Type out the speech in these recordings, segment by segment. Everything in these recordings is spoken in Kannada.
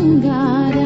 ಬಂಗಾರ.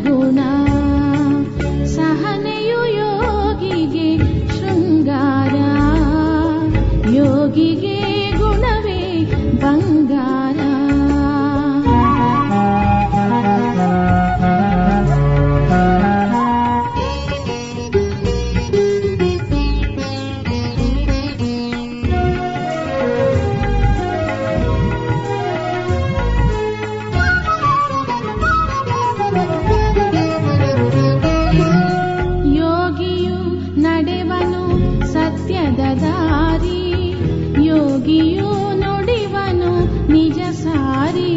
ಗುಣ ಸಹನೆಯು ಯೋಗಿಗೆ ಶೃಂಗಾರ, ಯೋಗಿಗೆ ಗುಣವೇ ಬಂಗಾರ. ಯೋಗಿಯು ನುಡಿವನು ನಿಜ ಸಾರಿ,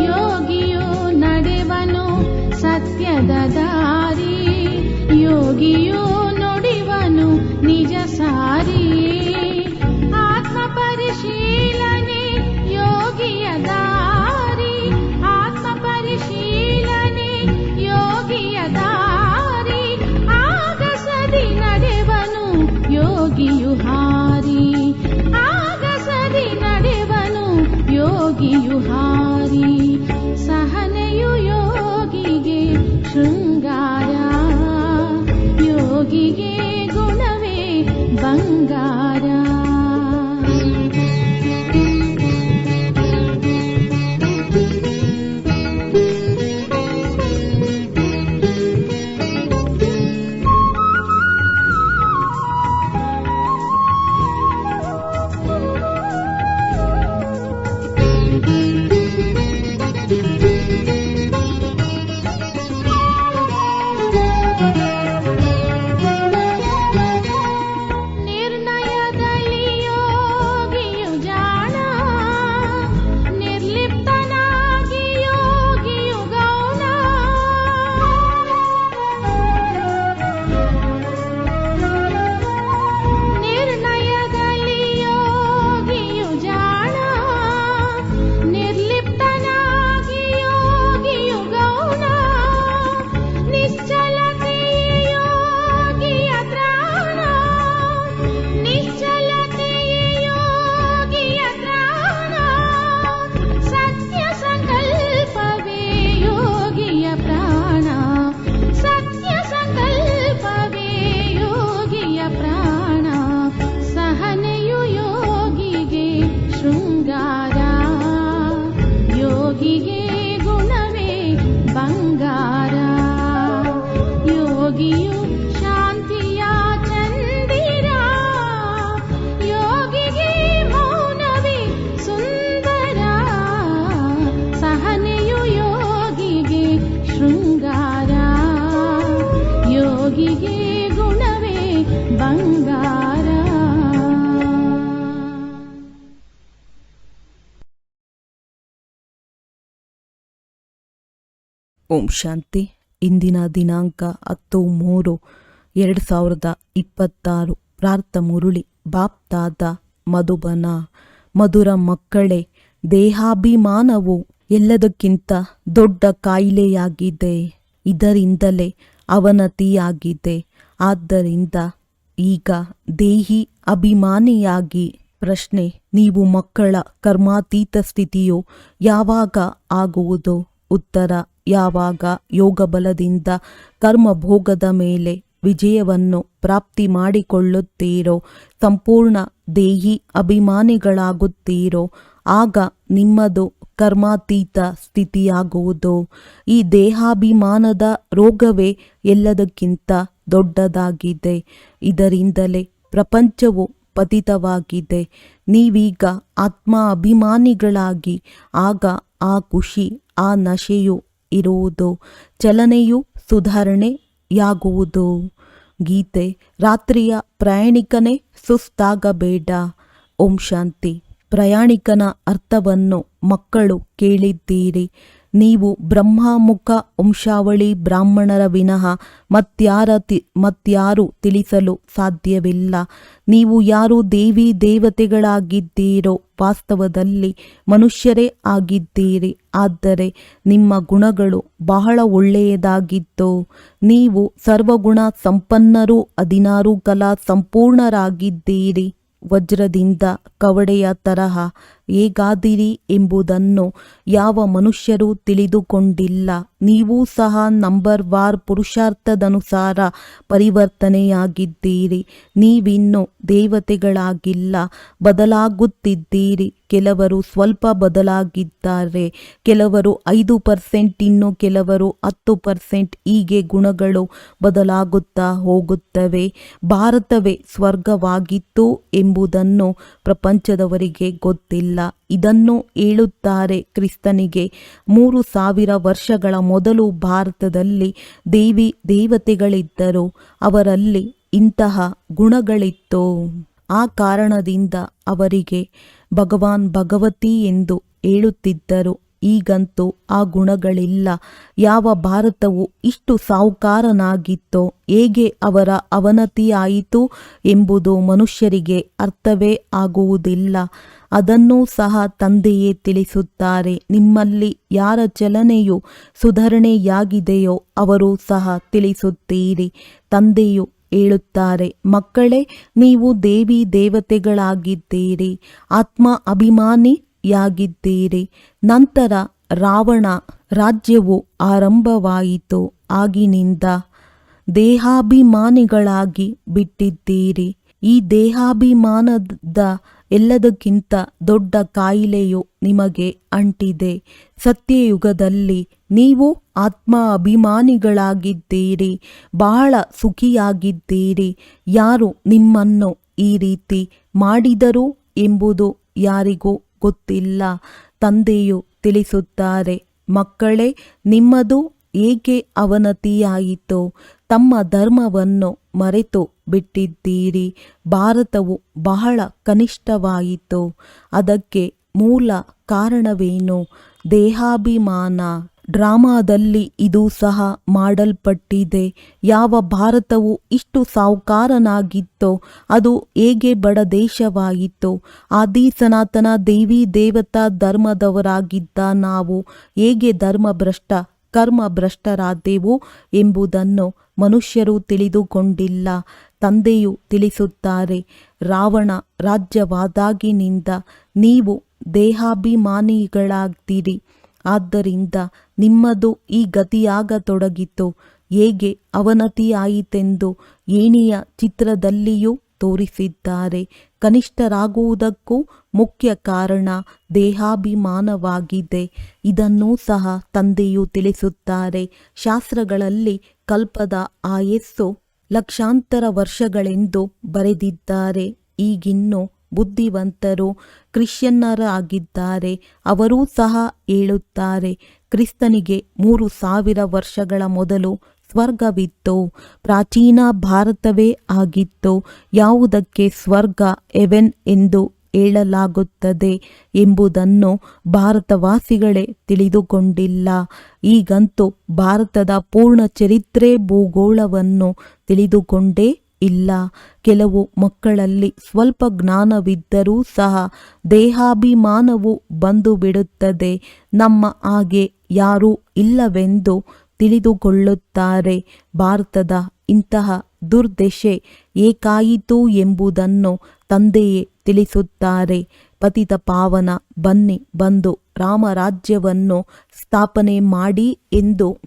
ಯೋಗಿಯು ನಡೆವನು ಸತ್ಯದ ದಾರಿ, ಯೋಗಿಯು ನುಡಿವನು ನಿಜ ಸಾರಿ. ಆತ್ಮ ಪರಿಶೀಲನೆ ಯೋಗಿಯ ದಾರಿ, ಆತ್ಮ ಪರಿಶೀಲನೆ ಯೋಗಿಯ ದಾರಿ. ಯೋಗಿಯು ಹಾರಿ, ಆಗಸದಿ ನಡೆವನು ಯೋಗಿಯು ಹಾರಿ. ಸಹನೆಯು ಯೋಗಿಗೆ ಶೃಂಗಾರ, ಯೋಗಿಗೆ ಗುಣವೇ ಬಂಗಾರ. ಯೋಗಿಗೆ ಗುಣವೇ ಬಂಗಾರ, ಯೋಗಿಯು ಶಾಂತಿಯ ಚಂದಿರ, ಯೋಗಿಗೆ ಮೌನವೇ ಸುಂದರ. ಸಹನೆಯು ಯೋಗಿಗೆ ಶೃಂಗಾರ, ಯೋಗಿಗೆ ಗುಣವೇ ಬಂಗಾರ. ಓಂ ಶಾಂತಿ. ಇಂದಿನ ದಿನಾಂಕ 10/3/2026. ಪ್ರಾರ್ಥ ಮುರುಳಿ. ಬಾಪ್ತಾದ ಮಧುಬನ. ಮಧುರ ಮಕ್ಕಳೇ, ದೇಹಾಭಿಮಾನವು ಎಲ್ಲದಕ್ಕಿಂತ ದೊಡ್ಡ ಕಾಯಿಲೆಯಾಗಿದೆ. ಇದರಿಂದಲೇ ಅವನತಿಯಾಗಿದೆ. ಆದ್ದರಿಂದ ಈಗ ದೇಹಿ ಅಭಿಮಾನಿಯಾಗಿ ಪ್ರಶ್ನೆ: ನೀವು ಮಕ್ಕಳ ಕರ್ಮಾತೀತ ಸ್ಥಿತಿಯು ಯಾವಾಗ ಆಗುವುದು? ಉತ್ತರ: ಯಾವಾಗ ಯೋಗ ಬಲದಿಂದ ಕರ್ಮಭೋಗದ ಮೇಲೆ ವಿಜಯವನ್ನು ಪ್ರಾಪ್ತಿ ಮಾಡಿಕೊಳ್ಳುತ್ತೀರೋ, ಸಂಪೂರ್ಣ ದೇಹಿ ಅಭಿಮಾನಿಗಳಾಗುತ್ತೀರೋ, ಆಗ ನಿಮ್ಮದು ಕರ್ಮಾತೀತ ಸ್ಥಿತಿಯಾಗುವುದು. ಈ ದೇಹಾಭಿಮಾನದ ರೋಗವೇ ಎಲ್ಲದಕ್ಕಿಂತ ದೊಡ್ಡದಾಗಿದೆ. ಇದರಿಂದಲೇ ಪ್ರಪಂಚವು ಪತಿತವಾಗಿದೆ. ನೀವೀಗ ಆತ್ಮ ಅಭಿಮಾನಿಗಳಾಗಿ ಆಗ ಆ ಖುಷಿ, ಆ ನಶೆಯು ಇರುವುದು. ಚಲನೆಯು ಸುಧಾರಣೆಯಾಗುವುದು. ಗೀತೆ: ರಾತ್ರಿಯ ಪ್ರಯಾಣಿಕನೇ ಸುಸ್ತಾಗಬೇಡ. ಓಂ ಶಾಂತಿ. ಪ್ರಯಾಣಿಕನ ಅರ್ಥವನ್ನು ಮಕ್ಕಳು ಕೇಳಿದ್ದೀರಿ. ನೀವು ಬ್ರಹ್ಮಮುಖ ವಂಶಾವಳಿ ಬ್ರಾಹ್ಮಣರ ವಿನಃ ಮತ್ಯಾರು ತಿಳಿಸಲು ಸಾಧ್ಯವಿಲ್ಲ. ನೀವು ಯಾರು ದೇವಿ ದೇವತೆಗಳಾಗಿದ್ದೀರೋ ವಾಸ್ತವದಲ್ಲಿ ಮನುಷ್ಯರೇ ಆಗಿದ್ದೀರಿ. ಆದರೆ ನಿಮ್ಮ ಗುಣಗಳು ಬಹಳ ಒಳ್ಳೆಯದಾಗಿತ್ತು. ನೀವು ಸರ್ವಗುಣ ಸಂಪನ್ನರೂ 16 ಕಲಾ ಸಂಪೂರ್ಣರಾಗಿದ್ದೀರಿ. ವಜ್ರದಿಂದ ಕವಡೆಯ ತರಹ ಹೇಗಾದಿರಿ ಎಂಬುದನ್ನು ಯಾವ ಮನುಷ್ಯರೂ ತಿಳಿದುಕೊಂಡಿಲ್ಲ. ನೀವೂ ಸಹ ನಂಬರ್ವಾರ್ ಪುರುಷಾರ್ಥದನುಸಾರ ಪರಿವರ್ತನೆಯಾಗಿದ್ದೀರಿ. ನೀವಿನ್ನೂ ದೇವತೆಗಳಾಗಿಲ್ಲ, ಬದಲಾಗುತ್ತಿದ್ದೀರಿ. ಕೆಲವರು ಸ್ವಲ್ಪ ಬದಲಾಗಿದ್ದಾರೆ, ಕೆಲವರು 5%, ಇನ್ನು ಕೆಲವರು 10%. ಹೀಗೆ ಗುಣಗಳು ಬದಲಾಗುತ್ತಾ ಹೋಗುತ್ತವೆ. ಭಾರತವೇ ಸ್ವರ್ಗವಾಗಿತ್ತು ಎಂಬುದನ್ನು ಪ್ರಪಂಚದವರಿಗೆ ಗೊತ್ತಿಲ್ಲ. ಇದನ್ನು ಹೇಳುತ್ತಾರೆ ಕ್ರಿಸ್ತನಿಗೆ 3000 ವರ್ಷಗಳ ಮೊದಲು ಭಾರತದಲ್ಲಿ ದೇವಿ ದೇವತೆಗಳಿದ್ದರು. ಅವರಲ್ಲಿ ಇಂತಹ ಗುಣಗಳಿತ್ತು. ಆ ಕಾರಣದಿಂದ ಅವರಿಗೆ ಭಗವಾನ್ ಭಗವತಿ ಎಂದು ಹೇಳುತ್ತಿದ್ದರು. ಈಗಂತೂ ಆ ಗುಣಗಳಿಲ್ಲ. ಯಾವ ಭಾರತವು ಇಷ್ಟು ಸಾಹುಕಾರನಾಗಿತ್ತೋ, ಹೇಗೆ ಅವರ ಅವನತಿಯಾಯಿತು ಎಂಬುದು ಮನುಷ್ಯರಿಗೆ ಅರ್ಥವೇ ಆಗುವುದಿಲ್ಲ. ಅದನ್ನೂ ಸಹ ತಂದೆಯೇ ತಿಳಿಸುತ್ತಾರೆ. ನಿಮ್ಮಲ್ಲಿ ಯಾರ ಚಲನೆಯು ಸುಧಾರಣೆಯಾಗಿದೆಯೋ ಅವರು ಸಹ ತಿಳಿಸುತ್ತೀರಿ. ತಂದೆಯು ಹೇಳುತ್ತಾರೆ, ಮಕ್ಕಳೇ, ನೀವು ದೇವಿ ದೇವತೆಗಳಾಗಿದ್ದೀರಿ, ಆತ್ಮ ಅಭಿಮಾನಿಯಾಗಿದ್ದೀರಿ. ನಂತರ ರಾವಣ ರಾಜ್ಯವು ಆರಂಭವಾಯಿತು. ಆಗಿನಿಂದ ದೇಹಾಭಿಮಾನಿಗಳಾಗಿ ಬಿಟ್ಟಿದ್ದೀರಿ. ಈ ದೇಹಾಭಿಮಾನದ ಎಲ್ಲದಕ್ಕಿಂತ ದೊಡ್ಡ ಕಾಯಿಲೆಯು ನಿಮಗೆ ಅಂಟಿದೆ. ಸತ್ಯಯುಗದಲ್ಲಿ ನೀವು ಆತ್ಮ ಅಭಿಮಾನಿಗಳಾಗಿದ್ದೀರಿ, ಬಹಳ ಸುಖಿಯಾಗಿದ್ದೀರಿ. ಯಾರು ನಿಮ್ಮನ್ನು ಈ ರೀತಿ ಮಾಡಿದರು ಎಂಬುದು ಯಾರಿಗೂ ಗೊತ್ತಿಲ್ಲ. ತಂದೆಯು ತಿಳಿಸುತ್ತಾರೆ, ಮಕ್ಕಳೇ, ನಿಮ್ಮದು ಏಕೆ ಅವನತಿಯಾಯಿತು? ತಮ್ಮ ಧರ್ಮವನ್ನು ಮರೆತು ಬಿಟ್ಟಿದ್ದೀರಿ. ಭಾರತವು ಬಹಳ ಕನಿಷ್ಠವಾಯಿತು. ಅದಕ್ಕೆ ಮೂಲ ಕಾರಣವೇನು? ದೇಹಾಭಿಮಾನ. ಡ್ರಾಮಾದಲ್ಲಿ ಇದು ಸಹ ಮಾಡಲ್ಪಟ್ಟಿದೆ. ಯಾವ ಭಾರತವು ಇಷ್ಟು ಸಾಹುಕಾರನಾಗಿತ್ತೋ ಅದು ಹೇಗೆ ಬಡ ದೇಶವಾಯಿತು? ಆದಿ ಸನಾತನ ದೇವಿ ದೇವತಾ ಧರ್ಮದವರಾಗಿದ್ದ ನಾವು ಹೇಗೆ ಕರ್ಮಭ್ರಷ್ಟರಾದೆವು ಎಂಬುದನ್ನು ಮನುಷ್ಯರು ತಿಳಿದುಕೊಂಡಿಲ್ಲ. ತಂದೆಯು ತಿಳಿಸುತ್ತಾರೆ, ರಾವಣ ರಾಜ್ಯವಾದಾಗಿನಿಂದ ನೀವು ದೇಹಾಭಿಮಾನಿಗಳಾಗ್ತೀರಿ. ಆದ್ದರಿಂದ ನಿಮ್ಮದು ಈ ಗತಿಯಾಗತೊಡಗಿತು. ಹೇಗೆ ಅವನತಿಯಾಯಿತೆಂದು ಏಣಿಯ ಚಿತ್ರದಲ್ಲಿಯೂ ತೋರಿಸಿದ್ದಾರೆ. ಕನಿಷ್ಠರಾಗುವುದಕ್ಕೂ ಮುಖ್ಯ ಕಾರಣ ದೇಹಾಭಿಮಾನವಾಗಿದೆ. ಇದನ್ನೂ ಸಹ ತಂದೆಯು ತಿಳಿಸುತ್ತಾರೆ. ಶಾಸ್ತ್ರಗಳಲ್ಲಿ ಕಲ್ಪದ ಆಯಸ್ಸು ಲಕ್ಷಾಂತರ ವರ್ಷಗಳೆಂದು ಬರೆದಿದ್ದಾರೆ. ಈಗಿನ್ನೂ ಬುದ್ಧಿವಂತರು ಕ್ರಿಶ್ಚಿಯನ್ನರಾಗಿದ್ದಾರೆ. ಅವರೂ ಸಹ ಹೇಳುತ್ತಾರೆ, ಕ್ರಿಸ್ತನಿಗೆ 3000 ವರ್ಷಗಳ ಮೊದಲು ಸ್ವರ್ಗವಿತ್ತು. ಪ್ರಾಚೀನ ಭಾರತವೇ ಆಗಿತ್ತು. ಯಾವುದಕ್ಕೆ ಸ್ವರ್ಗ, ಹೆವೆನ್ ಎಂದು ಹೇಳಲಾಗುತ್ತದೆ ಎಂಬುದನ್ನು ಭಾರತವಾಸಿಗಳೇ ತಿಳಿದುಕೊಂಡಿಲ್ಲ. ಈಗಂತೂ ಭಾರತದ ಪೂರ್ಣ ಚರಿತ್ರೆ ಭೂಗೋಳವನ್ನು ತಿಳಿದುಕೊಂಡೇ ಇಲ್ಲ. ಕೆಲವು ಮಕ್ಕಳಲ್ಲಿ ಸ್ವಲ್ಪ ಜ್ಞಾನವಿದ್ದರೂ ಸಹ ದೇಹಾಭಿಮಾನವು ಬಂದು ಬಿಡುತ್ತದೆ. ನಮ್ಮ ಹಾಗೆ ಯಾರೂ ಇಲ್ಲವೆಂದು ತಿಳಿದುಕೊಳ್ಳುತ್ತಾರೆ. ಭಾರತದ ಇಂತಹ ದುರ್ದಶೆ ಏಕಾಯಿತು ಎಂಬುದನ್ನು ತಂದೆಯೇ ತಿಳಿಸುತ್ತಾರೆ. ಪತಿತ ಪಾವನ ಬನ್ನಿ ಬಂದು ರಾಮರಾಜ್ಯವನ್ನು ಸ್ಥಾಪನೆ ಮಾಡಿ ಎಂದು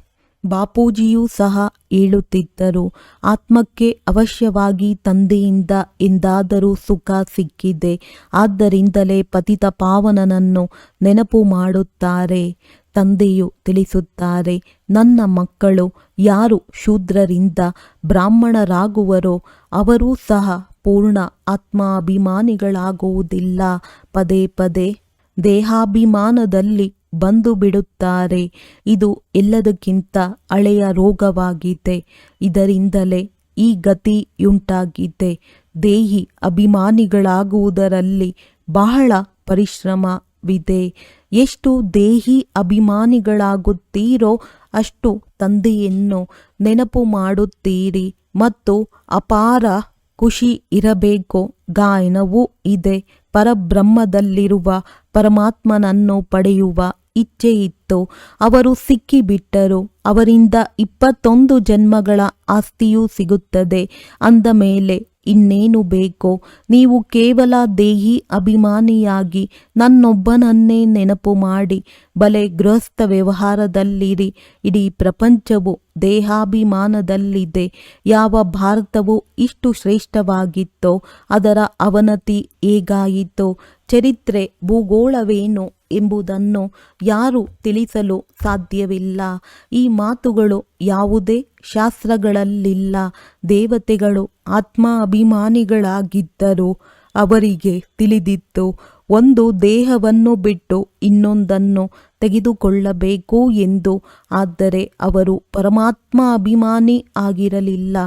ಬಾಪೂಜಿಯೂ ಸಹ ಹೇಳುತ್ತಿದ್ದರು. ಆತ್ಮಕ್ಕೆ ಅವಶ್ಯವಾಗಿ ತಂದೆಯಿಂದ ಎಂದಾದರೂ ಸುಖ ಸಿಕ್ಕಿದೆ. ಆದ್ದರಿಂದಲೇ ಪತಿತ ಪಾವನನನ್ನು ನೆನಪು ಮಾಡುತ್ತಾರೆ. ತಂದೆಯು ತಿಳಿಸುತ್ತಾರೆ, ನನ್ನ ಮಕ್ಕಳು ಯಾರು ಶೂದ್ರರಿಂದ ಬ್ರಾಹ್ಮಣರಾಗುವರೋ ಅವರೂ ಸಹ ಪೂರ್ಣ ಆತ್ಮಾಭಿಮಾನಿಗಳಾಗುವುದಿಲ್ಲ. ಪದೇ ಪದೇ ದೇಹಾಭಿಮಾನದಲ್ಲಿ ಬಂದು ಬಿಡುತ್ತಾರೆ. ಇದು ಎಲ್ಲದಕ್ಕಿಂತ ಹಳೆಯ ರೋಗವಾಗಿದೆ. ಇದರಿಂದಲೇ ಈ ಗತಿಯುಂಟಾಗಿದೆ. ದೇಹಿ ಅಭಿಮಾನಿಗಳಾಗುವುದರಲ್ಲಿ ಬಹಳ ಪರಿಶ್ರಮವಿದೆ. ಎಷ್ಟು ದೇಹಿ ಅಭಿಮಾನಿಗಳಾಗುತ್ತೀರೋ ಅಷ್ಟು ತಂದೆಯನ್ನು ನೆನಪು ಮಾಡುತ್ತೀರಿ ಮತ್ತು ಅಪಾರ ಖುಷಿ ಇರಬೇಕು. ಗಾಯನವೂ ಇದೆ. ಪರಬ್ರಹ್ಮದಲ್ಲಿರುವ ಪರಮಾತ್ಮನನ್ನು ಪಡೆಯುವ ಇಚ್ಛೆಯಿತ್ತು. ಅವರು ಸಿಕ್ಕಿಬಿಟ್ಟರು. ಅವರಿಂದ 21 ಜನ್ಮಗಳ ಆಸ್ತಿಯೂ ಸಿಗುತ್ತದೆ. ಅಂದ ಮೇಲೆ ಇನ್ನೇನು ಬೇಕು? ನೀವು ಕೇವಲ ದೇಹಿ ಅಭಿಮಾನಿಯಾಗಿ ನನ್ನೊಬ್ಬನನ್ನೇ ನೆನಪು ಮಾಡಿ ಬಲೆ ಗೃಹಸ್ಥ ವ್ಯವಹಾರದಲ್ಲಿರಿ. ಇಡೀ ಪ್ರಪಂಚವು ದೇಹಾಭಿಮಾನದಲ್ಲಿದೆ. ಯಾವ ಭಾರತವು ಇಷ್ಟು ಶ್ರೇಷ್ಠವಾಗಿತ್ತೋ ಅದರ ಅವನತಿ ಹೇಗಾಯಿತೋ, ಚರಿತ್ರೆ ಭೂಗೋಳವೇನು ಎಂಬುದನ್ನು ಯಾರೂ ತಿಳಿಸಲು ಸಾಧ್ಯವಿಲ್ಲ. ಈ ಮಾತುಗಳು ಯಾವುದೇ ಶಾಸ್ತ್ರಗಳಲ್ಲಿಲ್ಲ. ದೇವತೆಗಳು ಆತ್ಮ ಅಭಿಮಾನಿಗಳಾಗಿದ್ದರು. ಅವರಿಗೆ ತಿಳಿದಿತ್ತು ಒಂದು ದೇಹವನ್ನು ಬಿಟ್ಟು ಇನ್ನೊಂದನ್ನು ತೆಗೆದುಕೊಳ್ಳಬೇಕು ಎಂದು. ಆದರೆ ಅವರು ಪರಮಾತ್ಮ ಅಭಿಮಾನಿ ಆಗಿರಲಿಲ್ಲ.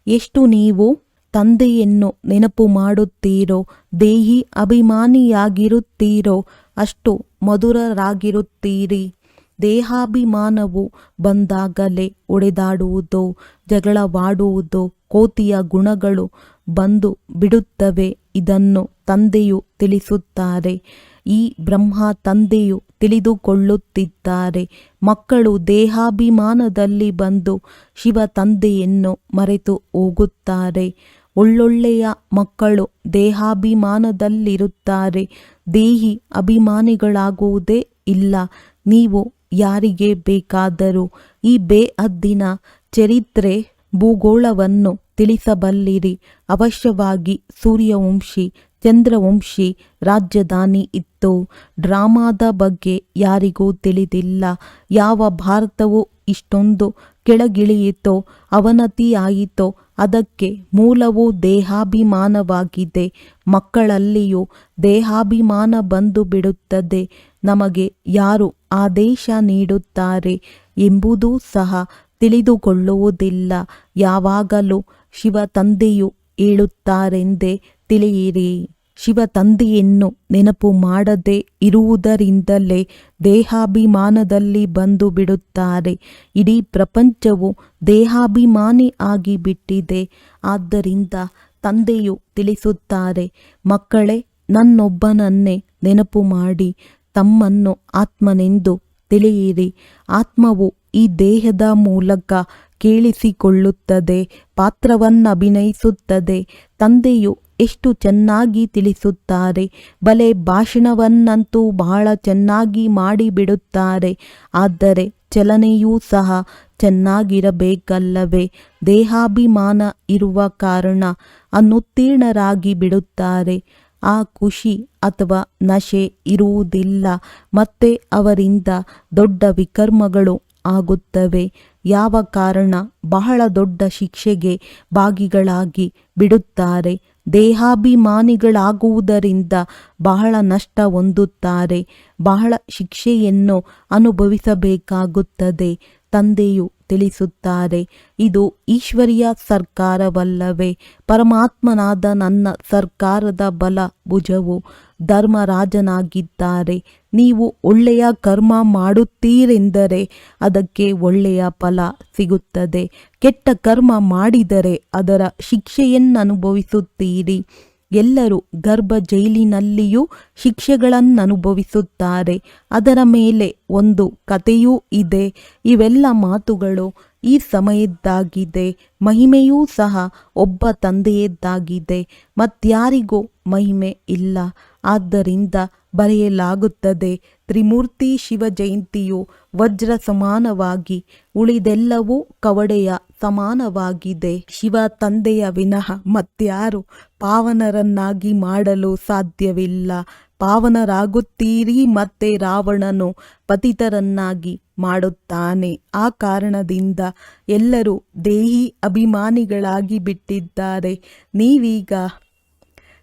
ಎಷ್ಟು ನೀವು ತಂದೆಯನ್ನು ನೆನಪು ಮಾಡುತ್ತೀರೋ, ದೇಹಿ ಅಭಿಮಾನಿಯಾಗಿರುತ್ತೀರೋ ಅಷ್ಟು ಮಧುರರಾಗಿರುತ್ತೀರಿ. ದೇಹಾಭಿಮಾನವು ಬಂದಾಗಲೇ ಒಡೆದಾಡುವುದು, ಜಗಳವಾಡುವುದು, ಕೋತಿಯ ಗುಣಗಳು ಬಂದು ಬಿಡುತ್ತವೆ. ಇದನ್ನು ತಂದೆಯು ತಿಳಿಸುತ್ತಾರೆ. ಈ ಬ್ರಹ್ಮ ತಂದೆಯು ತಿಳಿದುಕೊಳ್ಳುತ್ತಿದ್ದಾರೆ. ಮಕ್ಕಳು ದೇಹಾಭಿಮಾನದಲ್ಲಿ ಬಂದು ಶಿವ ತಂದೆಯನ್ನು ಮರೆತು ಹೋಗುತ್ತಾರೆ. ಒಳ್ಳೊಳ್ಳೆಯ ಮಕ್ಕಳು ದೇಹಾಭಿಮಾನದಲ್ಲಿರುತ್ತಾರೆ. ದೇಹಿ ಅಭಿಮಾನಿಗಳಾಗುವುದೇ ಇಲ್ಲ. ನೀವು ಯಾರಿಗೆ ಬೇಕಾದರೂ ಈ ಬೇಹದ್ದಿನ ಚರಿತ್ರೆ ಭೂಗೋಳವನ್ನು ತಿಳಿಸಬಲ್ಲಿರಿ. ಅವಶ್ಯವಾಗಿ ಸೂರ್ಯವಂಶಿ ಚಂದ್ರವಂಶಿ ರಾಜಧಾನಿ ಇತ್ತು. ಡ್ರಾಮಾದ ಬಗ್ಗೆ ಯಾರಿಗೂ ತಿಳಿದಿಲ್ಲ. ಯಾವ ಭಾರತವು ಇಷ್ಟೊಂದು ಕೆಳಗಿಳಿಯಿತೋ, ಅವನತಿಯಾಯಿತೋ ಅದಕ್ಕೆ ಮೂಲವು ದೇಹಾಭಿಮಾನವಾಗಿದೆ. ಮಕ್ಕಳಲ್ಲಿಯೂ ದೇಹಾಭಿಮಾನ ಬಂದು ಬಿಡುತ್ತದೆ. ನಮಗೆ ಯಾರು ಆದೇಶ ನೀಡುತ್ತಾರೆ ಎಂಬುದೂ ಸಹ ತಿಳಿದುಕೊಳ್ಳುವುದಿಲ್ಲ. ಯಾವಾಗಲೂ ಶಿವ ತಂದೆಯು ಹೇಳುತ್ತಾರೆಂದೇ ತಿಳಿಯಿರಿ. ಶಿವ ತಂದೆಯನ್ನು ನೆನಪು ಮಾಡದೆ ಇರುವುದರಿಂದಲೇ ದೇಹಾಭಿಮಾನದಲ್ಲಿ ಬಂದು ಬಿಡುತ್ತಾರೆ. ಇಡೀ ಪ್ರಪಂಚವು ದೇಹಾಭಿಮಾನಿ ಆಗಿಬಿಟ್ಟಿದೆ. ಆದ್ದರಿಂದ ತಂದೆಯು ತಿಳಿಸುತ್ತಾರೆ, ಮಕ್ಕಳೇ, ನನ್ನೊಬ್ಬನನ್ನೇ ನೆನಪು ಮಾಡಿ ತಮ್ಮನ್ನು ಆತ್ಮನೆಂದು ತಿಳಿಯಿರಿ. ಆತ್ಮವು ಈ ದೇಹದ ಮೂಲಕ ಕೇಳಿಸಿಕೊಳ್ಳುತ್ತದೆ, ಪಾತ್ರವನ್ನಭಿನಯಿಸುತ್ತದೆ. ತಂದೆಯು ಎಷ್ಟು ಚೆನ್ನಾಗಿ ತಿಳಿಸುತ್ತಾರೆ. ಬಲೆ ಭಾಷಣವನ್ನಂತೂ ಬಹಳ ಚೆನ್ನಾಗಿ ಮಾಡಿಬಿಡುತ್ತಾರೆ. ಆದರೆ ಚಲನೆಯೂ ಸಹ ಚೆನ್ನಾಗಿರಬೇಕಲ್ಲವೇ? ದೇಹಾಭಿಮಾನ ಇರುವ ಕಾರಣ ಅನುತ್ತೀರ್ಣರಾಗಿ ಬಿಡುತ್ತಾರೆ. ಆ ಖುಷಿ ಅಥವಾ ನಶೆ ಇರುವುದಿಲ್ಲ. ಮತ್ತೆ ಅವರಿಂದ ದೊಡ್ಡ ವಿಕರ್ಮಗಳು ಆಗುತ್ತವೆ. ಯಾವ ಕಾರಣ? ಬಹಳ ದೊಡ್ಡ ಶಿಕ್ಷೆಗೆ ಭಾಗಿಗಳಾಗಿ ಬಿಡುತ್ತಾರೆ. ದೇಹಾಭಿಮಾನಿಗಳಾಗುವುದರಿಂದ ಬಹಳ ನಷ್ಟ ಹೊಂದುತ್ತಾರೆ. ಬಹಳ ಶಿಕ್ಷೆಯನ್ನು ಅನುಭವಿಸಬೇಕಾಗುತ್ತದೆ. ತಂದೆಯು ತಿಳಿಸುತ್ತಾರೆ, ಇದು ಈಶ್ವರಿಯ ಸರ್ಕಾರವಲ್ಲವೇ? ಪರಮಾತ್ಮನಾದ ನನ್ನ ಸರ್ಕಾರದ ಬಲ ಭುಜವು ಧರ್ಮರಾಜನಾಗಿದ್ದಾರೆ. ನೀವು ಒಳ್ಳೆಯ ಕರ್ಮ ಮಾಡುತ್ತೀರೆಂದರೆ ಅದಕ್ಕೆ ಒಳ್ಳೆಯ ಫಲ ಸಿಗುತ್ತದೆ. ಕೆಟ್ಟ ಕರ್ಮ ಮಾಡಿದರೆ ಅದರ ಶಿಕ್ಷೆಯನ್ನನುಭವಿಸುತ್ತೀರಿ. ಎಲ್ಲರೂ ಗರ್ಭ ಜೈಲಿನಲ್ಲಿಯೂ ಶಿಕ್ಷೆಗಳನ್ನನುಭವಿಸುತ್ತಾರೆ. ಅದರ ಮೇಲೆ ಒಂದು ಕಥೆಯೂ ಇದೆ. ಇವೆಲ್ಲ ಮಾತುಗಳು ಈ ಸಮಯದ್ದಾಗಿದೆ. ಮಹಿಮೆಯೂ ಸಹ ಒಬ್ಬ ತಂದೆಯದ್ದಾಗಿದೆ, ಮತ್ಯಾರಿಗೂ ಮಹಿಮೆ ಇಲ್ಲ. ಆದ್ದರಿಂದ ಬರೆಯಲಾಗುತ್ತದೆ, ತ್ರಿಮೂರ್ತಿ ಶಿವ ಜಯಂತಿಯು ವಜ್ರ ಸಮಾನವಾಗಿ, ಉಳಿದೆಲ್ಲವೂ ಕವಡೆಯ ಸಮಾನವಾಗಿದೆ. ಶಿವ ತಂದೆಯ ವಿನಃ ಮತ್ಯಾರು ಪಾವನರನ್ನಾಗಿ ಮಾಡಲು ಸಾಧ್ಯವಿಲ್ಲ. ಪಾವನರಾಗುತ್ತೀರಿ, ಮತ್ತೆ ರಾವಣನು ಪತಿತರನ್ನಾಗಿ ಮಾಡುತ್ತಾನೆ. ಆ ಕಾರಣದಿಂದ ಎಲ್ಲರೂ ದೇಹಿ ಅಭಿಮಾನಿಗಳಾಗಿ ಬಿಟ್ಟಿದ್ದಾರೆ. ನೀವೀಗ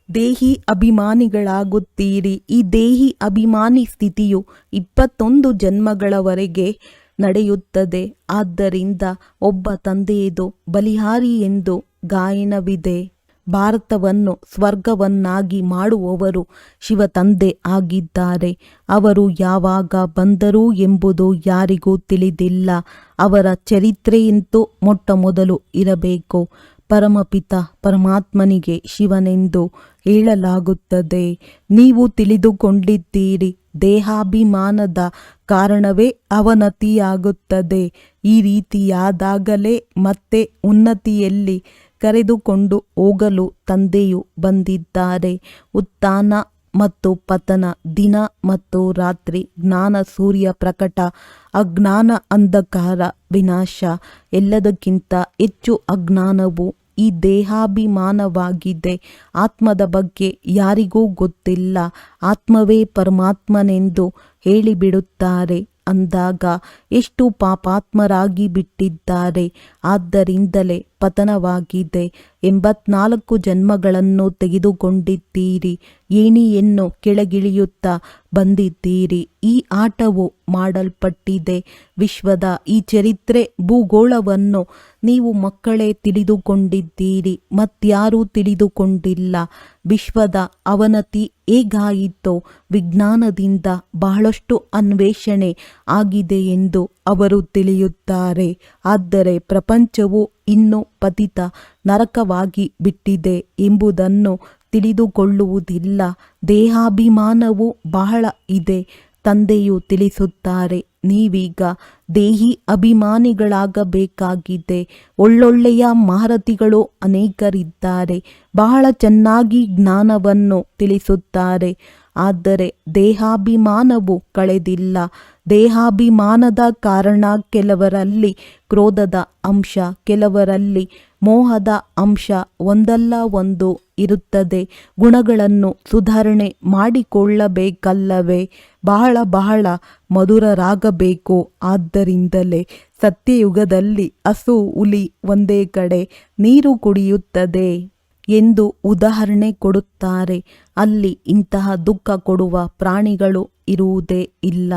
ದೇಹಿ ಅಭಿಮಾನಿಗಳಾಗುತ್ತೀರಿ. ಈ ದೇಹಿ ಅಭಿಮಾನಿ ಸ್ಥಿತಿಯು 21 ಜನ್ಮಗಳವರೆಗೆ ನಡೆಯುತ್ತದೆ. ಆದ್ದರಿಂದ ಒಬ್ಬ ತಂದೆಯದು ಬಲಿಹಾರಿ ಎಂದು ಗಾಯನವಿದೆ. ಭಾರತವನ್ನು ಸ್ವರ್ಗವನ್ನಾಗಿ ಮಾಡುವವರು ಶಿವ ತಂದೆ ಆಗಿದ್ದಾರೆ. ಅವರು ಯಾವಾಗ ಬಂದರು ಎಂಬುದು ಯಾರಿಗೂ ತಿಳಿದಿಲ್ಲ. ಅವರ ಚರಿತ್ರೆಯಂತೂ ಮೊಟ್ಟಮೊದಲು ಇರಬೇಕು. ಪರಮಪಿತ ಪರಮಾತ್ಮನಿಗೆ ಶಿವನೆಂದು ಹೇಳಲಾಗುತ್ತದೆ. ನೀವು ತಿಳಿದುಕೊಂಡಿದ್ದೀರಿ, ದೇಹಾಭಿಮಾನದ ಕಾರಣವೇ ಅವನತಿಯಾಗುತ್ತದೆ. ಈ ರೀತಿಯಾದಾಗಲೇ ಮತ್ತೆ ಉನ್ನತಿಯಲ್ಲಿ ಕರೆದುಕೊಂಡು ಹೋಗಲು ತಂದೆಯು ಬಂದಿದ್ದಾರೆ. ಉತ್ಥಾನ ಮತ್ತು ಪತನ, ದಿನ ಮತ್ತು ರಾತ್ರಿ, ಜ್ಞಾನ ಸೂರ್ಯ ಪ್ರಕಟ, ಅಜ್ಞಾನ ಅಂಧಕಾರ ವಿನಾಶ. ಎಲ್ಲದಕ್ಕಿಂತ ಹೆಚ್ಚು ಅಜ್ಞಾನವು ಈ ದೇಹಾಭಿಮಾನವಾಗಿದೆ. ಆತ್ಮದ ಬಗ್ಗೆ ಯಾರಿಗೂ ಗೊತ್ತಿಲ್ಲ. ಆತ್ಮವೇ ಪರಮಾತ್ಮನೆಂದು ಹೇಳಿಬಿಡುತ್ತಾರೆ. ಅಂದಾಗ ಎಷ್ಟು ಪಾಪಾತ್ಮರಾಗಿ ಬಿಟ್ಟಿದ್ದಾರೆ. ಆದ್ದರಿಂದಲೇ ಪತನವಾಗಿದೆ. 84 ಜನ್ಮಗಳನ್ನು ತೆಗೆದುಕೊಂಡಿದ್ದೀರಿ. ಏಣಿಯನ್ನು ಕೆಳಗಿಳಿಯುತ್ತಾ ಬಂದಿದ್ದೀರಿ. ಈ ಆಟವು ಮಾಡಲ್ಪಟ್ಟಿದೆ. ವಿಶ್ವದ ಈ ಚರಿತ್ರೆ ಭೂಗೋಳವನ್ನು ನೀವು ಮಕ್ಕಳೇ ತಿಳಿದುಕೊಂಡಿದ್ದೀರಿ, ಮತ್ಯಾರೂ ತಿಳಿದುಕೊಂಡಿಲ್ಲ. ವಿಶ್ವದ ಅವನತಿ ಹೇಗಾಯಿತೋ ವಿಜ್ಞಾನದಿಂದ ಬಹಳಷ್ಟು ಅನ್ವೇಷಣೆ ಆಗಿದೆ ಎಂದು ಅವರು ತಿಳಿಯುತ್ತಾರೆ. ಆದರೆ ಪ್ರಪಂಚವು ಇನ್ನೂ ಪತಿತ ನರಕವಾಗಿ ಬಿಟ್ಟಿದೆ ಎಂಬುದನ್ನು ತಿಳಿದುಕೊಳ್ಳುವುದಿಲ್ಲ. ದೇಹಾಭಿಮಾನವು ಬಹಳ ಇದೆ. ತಂದೆಯು ತಿಳಿಸುತ್ತಾರೆ, ನೀವೀಗ ದೇಹಿ ಅಭಿಮಾನಿಗಳಾಗಬೇಕಾಗಿದೆ. ಒಳ್ಳೊಳ್ಳೆಯ ಮಹಾರಥಿಗಳು ಅನೇಕರಿದ್ದಾರೆ. ಬಹಳ ಚೆನ್ನಾಗಿ ಜ್ಞಾನವನ್ನು ತಿಳಿಸುತ್ತಾರೆ. ಆದರೆ ದೇಹಾಭಿಮಾನವು ಕಳೆದಿಲ್ಲ. ದೇಹಾಭಿಮಾನದ ಕಾರಣ ಕೆಲವರಲ್ಲಿ ಕ್ರೋಧದ ಅಂಶ, ಕೆಲವರಲ್ಲಿ ಮೋಹದ ಅಂಶ ಒಂದಲ್ಲ ಒಂದು ಇರುತ್ತದೆ. ಗುಣಗಳನ್ನು ಸುಧಾರಣೆ ಮಾಡಿಕೊಳ್ಳಬೇಕಲ್ಲವೇ? ಬಹಳ ಬಹಳ ಮಧುರರಾಗಬೇಕು. ಆದ್ದರಿಂದಲೇ ಸತ್ಯಯುಗದಲ್ಲಿ ಹಸು ಹುಲಿ ಒಂದೇ ಕಡೆ ನೀರು ಕುಡಿಯುತ್ತದೆ ಎಂದು ಉದಾಹರಣೆ ಕೊಡುತ್ತಾರೆ. ಅಲ್ಲಿ ಇಂತಹ ದುಃಖ ಕೊಡುವ ಪ್ರಾಣಿಗಳು ಇರುವುದೇ ಇಲ್ಲ.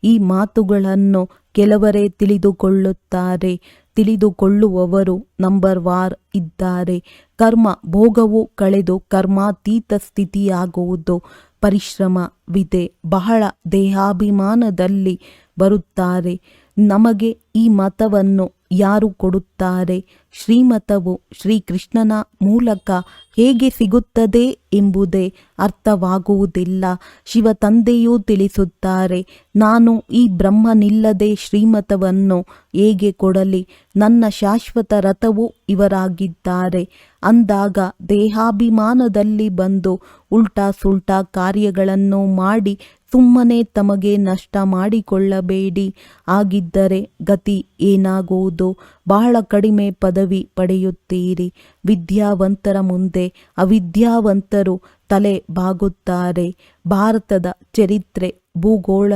ಈ ಮಾತುಗಳನ್ನು ಕೆಲವರೇ ತಿಳಿದುಕೊಳ್ಳುತ್ತಾರೆ. ತಿಳಿದುಕೊಳ್ಳುವವರು ನಂಬರ್ ವಾರ್ ಇದ್ದಾರೆ. ಕರ್ಮ ಭೋಗವು ಕಳೆದು ಕರ್ಮಾತೀತ ಸ್ಥಿತಿಯಾಗುವುದು ಪರಿಶ್ರಮವಿದೆ. ಬಹಳ ದೇಹಾಭಿಮಾನದಲ್ಲಿ ಬರುತ್ತಾರೆ. ನಮಗೆ ಈ ಮತವನ್ನು ಯಾರು ಕೊಡುತ್ತಾರೆ? ಶ್ರೀಮತವು ಶ್ರೀಕೃಷ್ಣನ ಮೂಲಕ ಹೇಗೆ ಸಿಗುತ್ತದೆ ಎಂಬುದೇ ಅರ್ಥವಾಗುವುದಿಲ್ಲ. ಶಿವ ತಂದೆಯೂ ತಿಳಿಸುತ್ತಾರೆ, ನಾನು ಈ ಬ್ರಹ್ಮನಿಲ್ಲದೆ ಶ್ರೀಮತವನ್ನು ಹೇಗೆ ಕೊಡಲಿ? ನನ್ನ ಶಾಶ್ವತ ರಥವು ಇವರಾಗಿದ್ದಾರೆ. ಅಂದಾಗ ದೇಹಾಭಿಮಾನದಲ್ಲಿ ಬಂದು ಉಲ್ಟಾ ಸುಲ್ಟಾ ಕಾರ್ಯಗಳನ್ನು ಮಾಡಿ ಸುಮ್ಮನೆ ತಮಗೆ ನಷ್ಟ ಮಾಡಿಕೊಳ್ಳಬೇಡಿ. ಆಗಿದ್ದರೆ ಗತಿ ಏನಾಗುವುದು? ಬಹಳ ಕಡಿಮೆ ಪದವಿ ಪಡೆಯುತ್ತೀರಿ. ವಿದ್ಯಾವಂತರ ಮುಂದೆ ಅವಿದ್ಯಾವಂತರು ತಲೆ ಬಾಗುತ್ತಾರೆ. ಭಾರತದ ಚರಿತ್ರೆ ಭೂಗೋಳ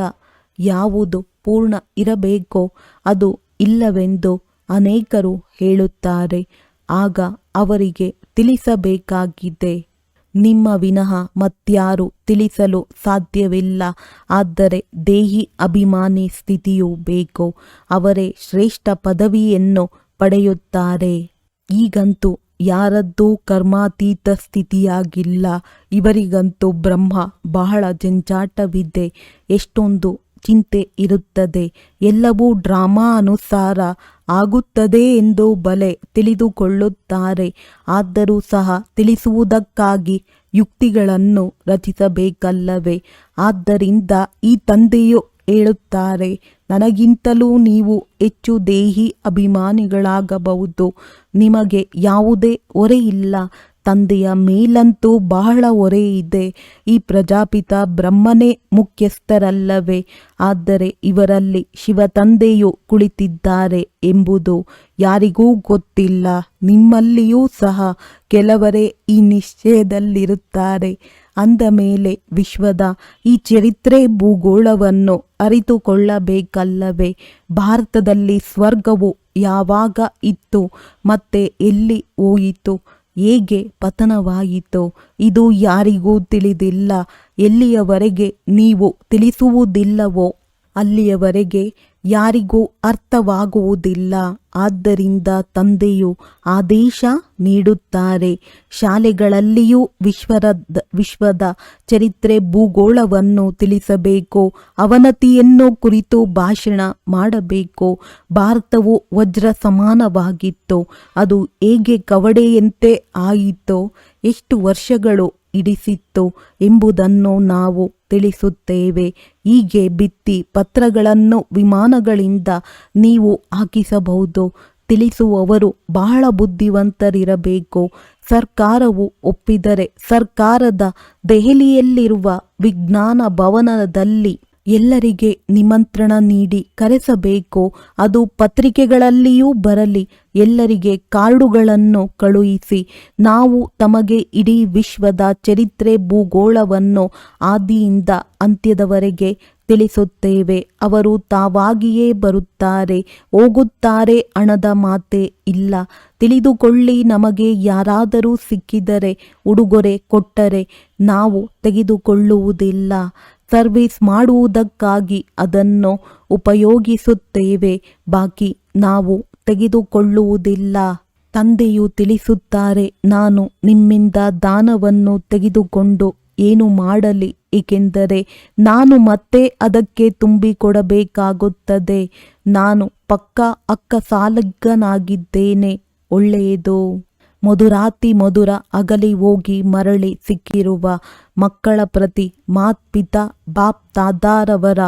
ಯಾವುದು ಪೂರ್ಣ ಇರಬೇಕೋ ಅದು ಇಲ್ಲವೆಂದು ಅನೇಕರು ಹೇಳುತ್ತಾರೆ. ಆಗ ಅವರಿಗೆ ತಿಳಿಸಬೇಕಾಗಿದೆ, ನಿಮ್ಮ ವಿನಃ ಮತ್ಯಾರು ತಿಳಿಸಲು ಸಾಧ್ಯವಿಲ್ಲ. ಆದರೆ ದೇಹಿ ಅಭಿಮಾನಿ ಸ್ಥಿತಿಯೂ ಬೇಕು. ಅವರೇ ಶ್ರೇಷ್ಠ ಪದವಿಯನ್ನು ಪಡೆಯುತ್ತಾರೆ. ಈಗಂತೂ ಯಾರದ್ದೂ ಕರ್ಮಾತೀತ ಸ್ಥಿತಿಯಾಗಿಲ್ಲ. ಇವರಿಗಂತೂ ಬ್ರಹ್ಮ ಬಹಳ ಜಂಜಾಟವಿದೆ. ಎಷ್ಟೊಂದು ಚಿಂತೆ ಇರುತ್ತದೆ. ಎಲ್ಲವೂ ಡ್ರಾಮಾ ಅನುಸಾರ ಆಗುತ್ತದೆ ಎಂದು ಬಲೆ ತಿಳಿದುಕೊಳ್ಳುತ್ತಾರೆ. ಆದರೂ ಸಹ ತಿಳಿಸುವುದಕ್ಕಾಗಿ ಯುಕ್ತಿಗಳನ್ನು ರಚಿಸಬೇಕಲ್ಲವೇ? ಆದ್ದರಿಂದ ಈ ತಂದೆಯು ಹೇಳುತ್ತಾರೆ, ನನಗಿಂತಲೂ ನೀವು ಹೆಚ್ಚು ದೇಹಿ ಅಭಿಮಾನಿಗಳಾಗಬಹುದು. ನಿಮಗೆ ಯಾವುದೇ ಹೊರೆಯಿಲ್ಲ. ತಂದೆಯ ಮೇಲಂತೂ ಬಹಳ ಹೊರೆ ಇದೆ. ಈ ಪ್ರಜಾಪಿತ ಬ್ರಹ್ಮನೇ ಮುಖ್ಯಸ್ಥರಲ್ಲವೇ? ಆದರೆ ಇವರಲ್ಲಿ ಶಿವತಂದೆಯು ಕುಳಿತಿದ್ದಾರೆ ಎಂಬುದು ಯಾರಿಗೂ ಗೊತ್ತಿಲ್ಲ. ನಿಮ್ಮಲ್ಲಿಯೂ ಸಹ ಕೆಲವರೇ ಈ ನಿಶ್ಚಯದಲ್ಲಿರುತ್ತಾರೆ. ಅಂದ ಮೇಲೆ ವಿಶ್ವದ ಈ ಚರಿತ್ರೆ ಭೂಗೋಳವನ್ನು ಅರಿತುಕೊಳ್ಳಬೇಕಲ್ಲವೇ? ಭಾರತದಲ್ಲಿ ಸ್ವರ್ಗವು ಯಾವಾಗ ಇತ್ತು ಮತ್ತೆ ಎಲ್ಲಿ ಹೋಯಿತು? ಹೇಗೆ ಪತನವಾಯಿತು? ಇದು ಯಾರಿಗೂ ತಿಳಿದಿಲ್ಲ. ಎಲ್ಲಿಯವರೆಗೆ ನೀವು ತಿಳಿಸುವುದಿಲ್ಲವೋ ಅಲ್ಲಿಯವರೆಗೆ ಯಾರಿಗೂ ಅರ್ಥವಾಗುವುದಿಲ್ಲ. ಆದ್ದರಿಂದ ತಂದೆಯು ಆದೇಶ ನೀಡುತ್ತಾರೆ. ಶಾಲೆಗಳಲ್ಲಿಯೂ ವಿಶ್ವದ ಚರಿತ್ರೆ ಭೂಗೋಳವನ್ನು ತಿಳಿಸಬೇಕು. ಅವನತಿಯನ್ನು ಕುರಿತು ಭಾಷಣ ಮಾಡಬೇಕು. ಭಾರತವು ವಜ್ರ ಸಮಾನವಾಗಿತ್ತು. ಅದು ಹೇಗೆ ಕವಡೆಯಂತೆ ಆಯಿತೋ, ಎಷ್ಟು ವರ್ಷಗಳು ಹಿಡಿಸಿತ್ತು ಎಂಬುದನ್ನು ನಾವು ತಿಳಿಸುತ್ತೇವೆ. ಹೀಗೆ ಭಿತ್ತಿ ಪತ್ರಗಳನ್ನು ವಿಮಾನಗಳಿಂದ ನೀವು ಹಾಕಿಸಬಹುದು. ತಿಳಿಸುವವರು ಬಹಳ ಬುದ್ಧಿವಂತರಿರಬೇಕು. ಸರ್ಕಾರವು ಒಪ್ಪಿದರೆ ಸರ್ಕಾರದ ದೆಹಲಿಯಲ್ಲಿರುವ ವಿಜ್ಞಾನ ಭವನದಲ್ಲಿ ಎಲ್ಲರಿಗೆ ನಿಮಂತ್ರಣ ನೀಡಿ ಕರೆಸಬೇಕು. ಅದು ಪತ್ರಿಕೆಗಳಲ್ಲಿಯೂ ಬರಲಿ. ಎಲ್ಲರಿಗೆ ಕಾರ್ಡುಗಳನ್ನು ಕಳುಹಿಸಿ. ನಾವು ತಮಗೆ ಇಡೀ ವಿಶ್ವದ ಚರಿತ್ರೆ ಭೂಗೋಳವನ್ನು ಆದಿಯಿಂದ ಅಂತ್ಯದವರೆಗೆ ತಿಳಿಸುತ್ತೇವೆ. ಅವರು ತಾವಾಗಿಯೇ ಬರುತ್ತಾರೆ, ಹೋಗುತ್ತಾರೆ. ಹಣದ ಮಾತೇ ಇಲ್ಲ. ತಿಳಿದುಕೊಳ್ಳಿ, ನಮಗೆ ಯಾರಾದರೂ ಸಿಕ್ಕಿದರೆ ಉಡುಗೊರೆ ಕೊಟ್ಟರೆ ನಾವು ತೆಗೆದುಕೊಳ್ಳುವುದಿಲ್ಲ. ಸರ್ವಿಸ್ ಮಾಡುವುದಕ್ಕಾಗಿ ಅದನ್ನು ಉಪಯೋಗಿಸುತ್ತೇವೆ. ಬಾಕಿ ನಾವು ತೆಗೆದುಕೊಳ್ಳುವುದಿಲ್ಲ. ತಂದೆಯು ತಿಳಿಸುತ್ತಾರೆ, ನಾನು ನಿಮ್ಮಿಂದ ದಾನವನ್ನು ತೆಗೆದುಕೊಂಡು ಏನು ಮಾಡಲಿ? ಏಕೆಂದರೆ ನಾನು ಮತ್ತೆ ಅದಕ್ಕೆ ತುಂಬಿಕೊಡಬೇಕಾಗುತ್ತದೆ. ನಾನು ಪಕ್ಕಾ ಅಕ್ಕಸಾಲಿಗನಾಗಿದ್ದೇನೆ. ಒಳ್ಳೆಯದು. ಮಧುರಾತಿ ಮಧುರ ಅಗಲಿ ಹೋಗಿ ಮರಳಿ ಸಿಕ್ಕಿರುವ ಮಕ್ಕಳ ಪ್ರತಿ ಮಾತ್ಪಿತಾ ಬಾಪ್ ತಾದಾರವರ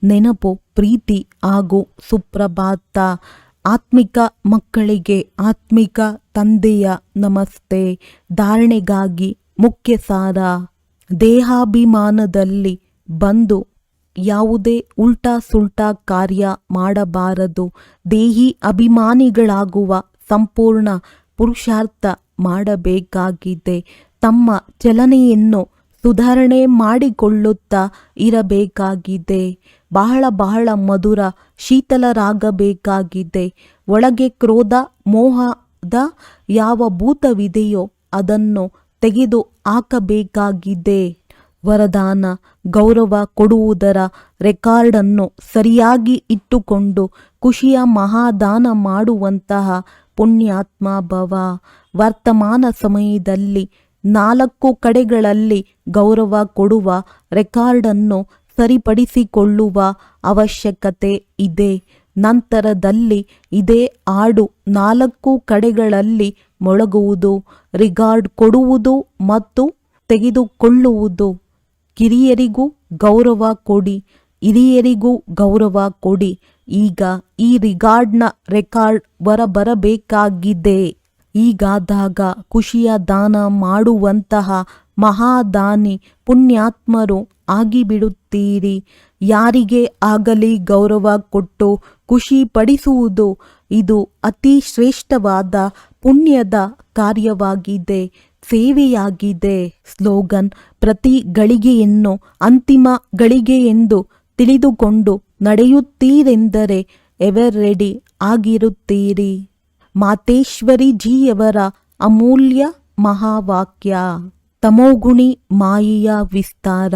ನೆನಪು, ಪ್ರೀತಿ ಹಾಗೂ ಸುಪ್ರಭಾತ. ಆತ್ಮಿಕ ಮಕ್ಕಳಿಗೆ ಆತ್ಮಿಕ ತಂದೆಯ ನಮಸ್ತೆ. ಧಾರಣೆಗಾಗಿ ಮುಖ್ಯ ಸಾರ: ದೇಹಾಭಿಮಾನದಲ್ಲಿ ಬಂದು ಯಾವುದೇ ಉಲ್ಟಾ ಸುಲ್ಟಾ ಕಾರ್ಯ ಮಾಡಬಾರದು. ದೇಹಿ ಅಭಿಮಾನಿಗಳಾಗುವ ಸಂಪೂರ್ಣ ಪುರುಷಾರ್ಥ ಮಾಡಬೇಕಾಗಿದೆ. ತಮ್ಮ ಚಲನೆಯನ್ನು ಸುಧಾರಣೆ ಮಾಡಿಕೊಳ್ಳುತ್ತಾ ಇರಬೇಕಾಗಿದೆ. ಬಹಳ ಮಧುರ ಶೀತಲರಾಗಬೇಕಾಗಿದೆ. ಒಳಗೆ ಕ್ರೋಧ ಮೋಹದ ಯಾವ ಭೂತವಿದೆಯೋ ಅದನ್ನು ತೆಗೆದು ಹಾಕಬೇಕಾಗಿದೆ. ವರದಾನ: ಗೌರವ ಕೊಡುವುದರ ರೆಕಾರ್ಡನ್ನು ಸರಿಯಾಗಿ ಇಟ್ಟುಕೊಂಡು ಖುಷಿಯ ಮಹಾದಾನ ಮಾಡುವಂತಹ ಪುಣ್ಯಾತ್ಮ ಭವ. ವರ್ತಮಾನ ಸಮಯದಲ್ಲಿ 4 ಕಡೆಗಳಲ್ಲಿ ಗೌರವ ಕೊಡುವ ರೆಕಾರ್ಡನ್ನು ಸರಿಪಡಿಸಿಕೊಳ್ಳುವ ಅವಶ್ಯಕತೆ ಇದೆ. ನಂತರದಲ್ಲಿ ಇದೇ ಹಾಡು 4 ಕಡೆಗಳಲ್ಲಿ ಮೊಳಗುವುದು. ರಿಗಾರ್ಡ್ ಕೊಡುವುದು ಮತ್ತು ತೆಗೆದುಕೊಳ್ಳುವುದು. ಕಿರಿಯರಿಗೂ ಗೌರವ ಕೊಡಿ, ಹಿರಿಯರಿಗೂ ಗೌರವ ಕೊಡಿ. ಈಗ ಈ ರಿಗಾರ್ಡ್ನ ರೆಕಾರ್ಡ್ ಹೊರಬರಬೇಕಾಗಿದೆ. ಹೀಗಾದಾಗ ಖುಷಿಯ ದಾನ ಮಾಡುವಂತಹ ಮಹಾದಾನಿ ಪುಣ್ಯಾತ್ಮರು ಆಗಿಬಿಡುತ್ತೀರಿ. ಯಾರಿಗೆ ಆಗಲಿ ಗೌರವ ಕೊಟ್ಟು ಖುಷಿ ಪಡಿಸುವುದು ಇದು ಅತಿ ಶ್ರೇಷ್ಠವಾದ ಪುಣ್ಯದ ಕಾರ್ಯವಾಗಿದೆ, ಸೇವೆಯಾಗಿದೆ. ಸ್ಲೋಗನ್: ಪ್ರತಿ ಗಳಿಗೆಯನ್ನು ಅಂತಿಮ ಗಳಿಗೆಯೆಂದು ತಿಳಿದುಕೊಂಡು ನಡೆಯುತ್ತೀರೆಂದರೆ ಎವರ್ ರೆಡಿ ಆಗಿರುತ್ತೀರಿ. ಮಾತೇಶ್ವರಿ ಜಿಯವರ ಅಮೂಲ್ಯ ಮಹಾವಾಕ್ಯ. ತಮೋಗುಣಿ ಮಾಯೆಯ ವಿಸ್ತಾರ.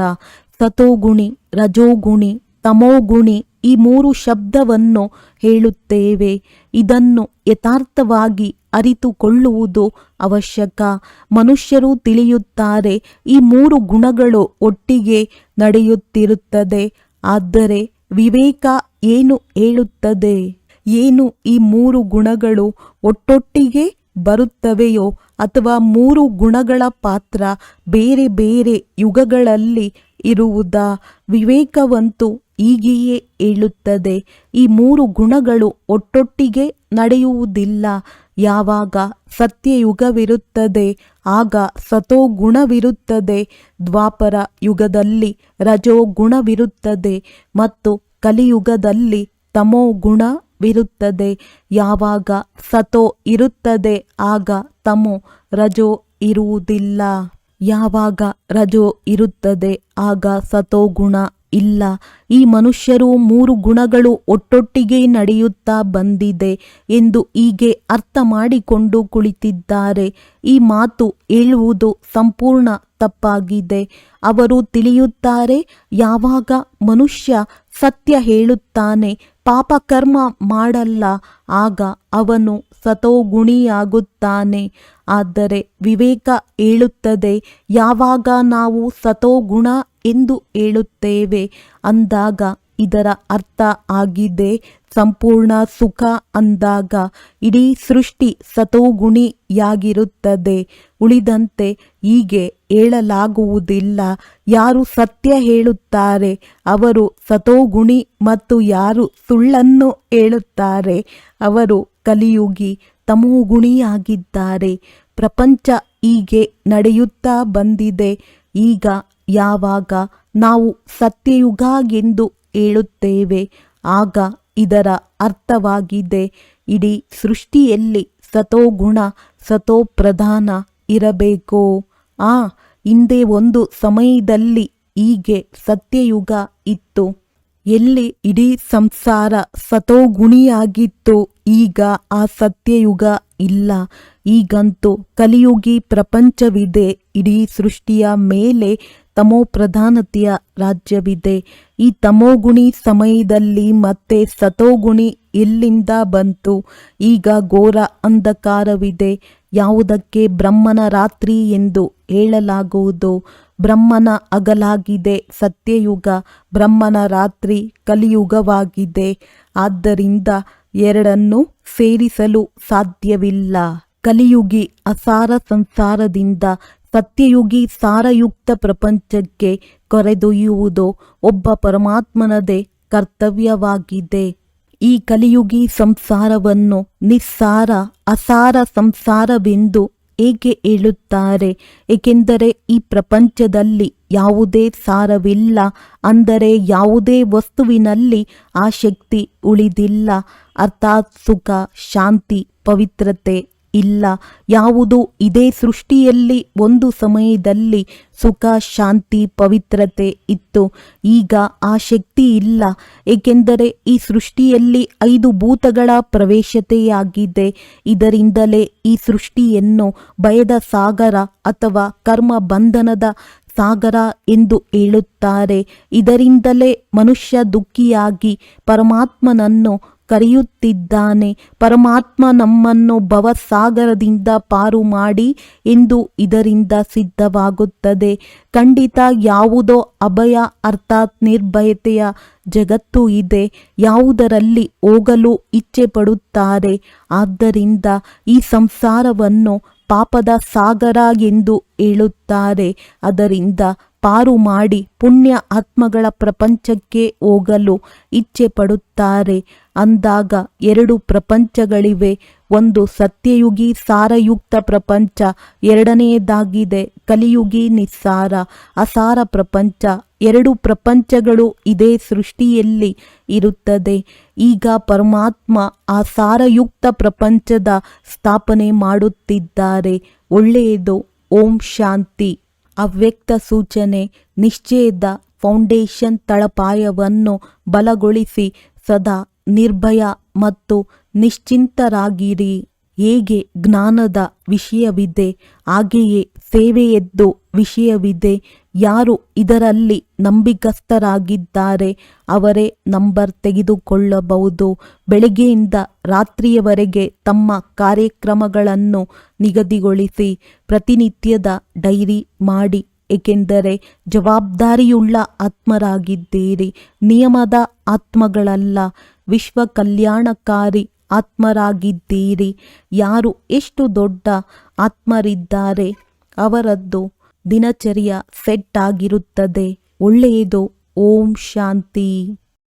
ಸತೋಗುಣಿ, ರಜೋಗುಣಿ, ತಮೋಗುಣಿ ಈ 3 ಶಬ್ದವನ್ನು ಹೇಳುತ್ತೇವೆ. ಇದನ್ನು ಯಥಾರ್ಥವಾಗಿ ಅರಿತುಕೊಳ್ಳುವುದು ಅವಶ್ಯಕ. ಮನುಷ್ಯರು ತಿಳಿಯುತ್ತಾರೆ ಈ 3 ಗುಣಗಳು ಒಟ್ಟಿಗೆ ನಡೆಯುತ್ತಿರುತ್ತದೆ. ಆದರೆ ವಿವೇಕ ಏನು ಹೇಳುತ್ತದೆ? ಏನು ಈ 3 ಗುಣಗಳು ಒಟ್ಟೊಟ್ಟಿಗೆ ಬರುತ್ತವೆಯೋ ಅಥವಾ 3 ಗುಣಗಳ ಪಾತ್ರ ಬೇರೆ ಬೇರೆ ಯುಗಗಳಲ್ಲಿ ಇರುವುದಾ? ವಿವೇಕವಂತೂ ಹೀಗೆಯೇ ಹೇಳುತ್ತದೆ. ಈ ಮೂರು ಗುಣಗಳು ಒಟ್ಟೊಟ್ಟಿಗೆ ನಡೆಯುವುದಿಲ್ಲ. ಯಾವಾಗ ಸತ್ಯಯುಗವಿರುತ್ತದೆ ಆಗ ಸತೋಗುಣವಿರುತ್ತದೆ, ದ್ವಾಪರ ಯುಗದಲ್ಲಿ ರಜೋಗುಣವಿರುತ್ತದೆ ಮತ್ತು ಕಲಿಯುಗದಲ್ಲಿ ತಮೋಗುಣವಿರುತ್ತದೆ. ಯಾವಾಗ ಸತೋ ಇರುತ್ತದೆ ಆಗ ತಮೋ ರಜೋ ಇರುವುದಿಲ್ಲ. ಯಾವಾಗ ರಜೋ ಇರುತ್ತದೆ ಆಗ ಸತೋಗುಣ ಇಲ್ಲ. ಈ ಮನುಷ್ಯರು ಮೂರು ಗುಣಗಳು ಒಟ್ಟೊಟ್ಟಿಗೆ ನಡೆಯುತ್ತಾ ಬಂದಿದೆ ಎಂದು ಹೀಗೆ ಅರ್ಥ ಮಾಡಿಕೊಂಡು ಕುಳಿತಿದ್ದಾರೆ. ಈ ಮಾತು ಹೇಳುವುದು ಸಂಪೂರ್ಣ ತಪ್ಪಾಗಿದೆ. ಅವರು ತಿಳಿಯುತ್ತಾರೆ, ಯಾವಾಗ ಮನುಷ್ಯ ಸತ್ಯ ಹೇಳುತ್ತಾನೆ, ಪಾಪಕರ್ಮ ಮಾಡಲ್ಲ, ಆಗ ಅವನು ಸತೋಗುಣಿಯಾಗುತ್ತಾನೆ. ಆದರೆ ವಿವೇಕ ಹೇಳುತ್ತದೆ, ಯಾವಾಗ ನಾವು ಸತೋಗುಣ ಎಂದು ಹೇಳುತ್ತೇವೆ ಅಂದಾಗ ಇದರ ಅರ್ಥ ಆಗಿದೆ ಸಂಪೂರ್ಣ ಸುಖ ಅಂದಾಗ ಇಡೀ ಸೃಷ್ಟಿ ಸತೋಗುಣಿಯಾಗಿರುತ್ತದೆ. ಉಳಿದಂತೆ ಹೀಗೆ ಹೇಳಲಾಗುವುದಿಲ್ಲ. ಯಾರು ಸತ್ಯ ಹೇಳುತ್ತಾರೆ ಅವರು ಸತೋಗುಣಿ ಮತ್ತು ಯಾರು ಸುಳ್ಳನ್ನು ಹೇಳುತ್ತಾರೆ ಅವರು ಕಲಿಯುಗಿ ತಮೋಗುಣಿಯಾಗಿದ್ದಾರೆ. ಪ್ರಪಂಚ ಹೀಗೆ ನಡೆಯುತ್ತಾ ಬಂದಿದೆ. ಈಗ ಯಾವಾಗ ನಾವು ಸತ್ಯಯುಗ ಎಂದು ಹೇಳುತ್ತೇವೆ ಆಗ ಇದರ ಅರ್ಥವಾಗಿದೆ ಇಡೀ ಸೃಷ್ಟಿಯಲ್ಲಿ ಸತೋಗುಣ ಸತೋಪ್ರಧಾನ ಇರಬೇಕು. ಹಿಂದೆ ಒಂದು ಸಮಯದಲ್ಲಿ ಹೀಗೆ ಸತ್ಯಯುಗ ಇತ್ತು, ಎಲ್ಲಿ ಇಡೀ ಸಂಸಾರ ಸತೋಗುಣಿಯಾಗಿತ್ತು. ಈಗ ಆ ಸತ್ಯಯುಗ ಇಲ್ಲ. ಈಗಂತೂ ಕಲಿಯುಗಿ ಪ್ರಪಂಚವಿದೆ. ಇಡೀ ಸೃಷ್ಟಿಯ ಮೇಲೆ ತಮೋಪ್ರಧಾನತೆಯ ರಾಜ್ಯವಿದೆ. ಈ ತಮೋಗುಣಿ ಸಮಯದಲ್ಲಿ ಮತ್ತೆ ಸತೋಗುಣಿ ಎಲ್ಲಿಂದ ಬಂತು? ಈಗ ಘೋರ ಅಂಧಕಾರವಿದೆ. ಯಾವುದಕ್ಕೆ ಬ್ರಹ್ಮನ ರಾತ್ರಿ ಎಂದು ಹೇಳಲಾಗುವುದು? ಬ್ರಹ್ಮನ ಹಗಲಾಗಿದೆ ಸತ್ಯಯುಗ, ಬ್ರಹ್ಮನ ರಾತ್ರಿ ಕಲಿಯುಗವಾಗಿದೆ. ಆದ್ದರಿಂದ ಎರಡನ್ನೂ ಸೇರಿಸಲು ಸಾಧ್ಯವಿಲ್ಲ. ಕಲಿಯುಗಿ ಅಸಾರ ಸಂಸಾರದಿಂದ ಸತ್ಯಯುಗಿ ಸಾರಯುಕ್ತ ಪ್ರಪಂಚಕ್ಕೆ ಕರೆದೊಯ್ಯುವುದು ಒಬ್ಬ ಪರಮಾತ್ಮನದೇ ಕರ್ತವ್ಯವಾಗಿದೆ. ಈ ಕಲಿಯುಗಿ ಸಂಸಾರವನ್ನು ನಿಸ್ಸಾರ ಅಸಾರ ಸಂಸಾರವೆಂದು ಏಕೆ ಹೇಳುತ್ತಾರೆ? ಏಕೆಂದರೆ ಈ ಪ್ರಪಂಚದಲ್ಲಿ ಯಾವುದೇ ಸಾರವಿಲ್ಲ. ಅಂದರೆ ಯಾವುದೇ ವಸ್ತುವಿನಲ್ಲಿ ಆಸಕ್ತಿ ಉಳಿದಿಲ್ಲ. ಅರ್ಥಾತ್ ಸುಖ, ಶಾಂತಿ, ಪವಿತ್ರತೆ ಇಲ್ಲ. ಯಾವುದು ಇದೇ ಸೃಷ್ಟಿಯಲ್ಲಿ ಒಂದು ಸಮಯದಲ್ಲಿ ಸುಖ, ಶಾಂತಿ, ಪವಿತ್ರತೆ ಇತ್ತು. ಈಗ ಆ ಶಕ್ತಿ ಇಲ್ಲ. ಏಕೆಂದರೆ ಈ ಸೃಷ್ಟಿಯಲ್ಲಿ 5 ಭೂತಗಳ ಪ್ರವೇಶತೆಯಾಗಿದೆ. ಇದರಿಂದಲೇ ಈ ಸೃಷ್ಟಿಯನ್ನು ಭಯದ ಸಾಗರ ಅಥವಾ ಕರ್ಮ ಬಂಧನದ ಸಾಗರ ಎಂದು ಹೇಳುತ್ತಾರೆ. ಇದರಿಂದಲೇ ಮನುಷ್ಯ ದುಃಖಿಯಾಗಿ ಪರಮಾತ್ಮನನ್ನು ಕರೆಯುತ್ತಿದ್ದಾನೆ. ಪರಮಾತ್ಮ ನಮ್ಮನ್ನು ಭವಸಾಗರದಿಂದ ಪಾರು ಮಾಡಿ ಎಂದು ಇದರಿಂದ ಸಿದ್ಧವಾಗುತ್ತದೆ. ಖಂಡಿತ ಯಾವುದೋ ಅಭಯ ಅರ್ಥಾತ್ ನಿರ್ಭಯತೆಯ ಜಗತ್ತು ಇದೆ, ಯಾವುದರಲ್ಲಿ ಹೋಗಲು ಇಚ್ಛೆ ಪಡುತ್ತಾರೆ. ಆದ್ದರಿಂದ ಈ ಸಂಸಾರವನ್ನು ಪಾಪದ ಸಾಗರ ಎಂದು ಹೇಳುತ್ತಾರೆ. ಅದರಿಂದ ಪಾರು ಮಾಡಿ ಪುಣ್ಯ ಆತ್ಮಗಳ ಪ್ರಪಂಚಕ್ಕೆ ಹೋಗಲು ಇಚ್ಛೆ ಪಡುತ್ತಾರೆ. ಅಂದಾಗ 2 ಪ್ರಪಂಚಗಳಿವೆ. ಒಂದು ಸತ್ಯಯುಗಿ ಸಾರಯುಕ್ತ ಪ್ರಪಂಚ, ಎರಡನೆಯದಾಗಿದೆ ಕಲಿಯುಗಿ ನಿಸ್ಸಾರ ಅಸಾರ ಪ್ರಪಂಚ. 2 ಪ್ರಪಂಚಗಳು ಇದೇ ಸೃಷ್ಟಿಯಲ್ಲಿ ಇರುತ್ತದೆ. ಈಗ ಪರಮಾತ್ಮ ಆ ಸಾರಯುಕ್ತ ಪ್ರಪಂಚದ ಸ್ಥಾಪನೆ ಮಾಡುತ್ತಿದ್ದಾರೆ. ಒಳ್ಳೆಯದು. ಓಂ ಶಾಂತಿ. ಅವ್ಯಕ್ತ ಸೂಚನೆ. ನಿಶ್ಚಯದ ಫೌಂಡೇಶನ್ ತಳಪಾಯವನ್ನು ಬಲಗೊಳಿಸಿ ಸದಾ ನಿರ್ಭಯ ಮತ್ತು ನಿಶ್ಚಿಂತರಾಗಿರಿ. ಹೇಗೆ ಜ್ಞಾನದ ವಿಷಯವಿದೆ ಹಾಗೆಯೇ ಸೇವೆಯದ್ದು ವಿಷಯವಿದೆ. ಯಾರು ಇದರಲ್ಲಿ ನಂಬಿಕಸ್ಥರಾಗಿದ್ದಾರೆ ಅವರೇ ನಂಬರ್ ತೆಗೆದುಕೊಳ್ಳಬಹುದು. ಬೆಳಗ್ಗೆಯಿಂದ ರಾತ್ರಿಯವರೆಗೆ ತಮ್ಮ ಕಾರ್ಯಕ್ರಮಗಳನ್ನು ನಿಗದಿಗೊಳಿಸಿ ಪ್ರತಿನಿತ್ಯದ ಡೈರಿ ಮಾಡಿ. ಏಕೆಂದರೆ ಜವಾಬ್ದಾರಿಯುಳ್ಳ ಆತ್ಮರಾಗಿದ್ದೀರಿ. ನಿಯಮದ ಆತ್ಮಗಳಲ್ಲ, ವಿಶ್ವ ಕಲ್ಯಾಣಕಾರಿ ಆತ್ಮರಾಗಿದ್ದೀರಿ. ಯಾರು ಎಷ್ಟು ದೊಡ್ಡ ಆತ್ಮರಿದ್ದಾರೆ ಅವರದ್ದು ದಿನಚರ್ಯ ಸೆಟ್ ಆಗಿರುತ್ತದೆ. ಒಳ್ಳೆಯದು. ಓಂ ಶಾಂತಿ.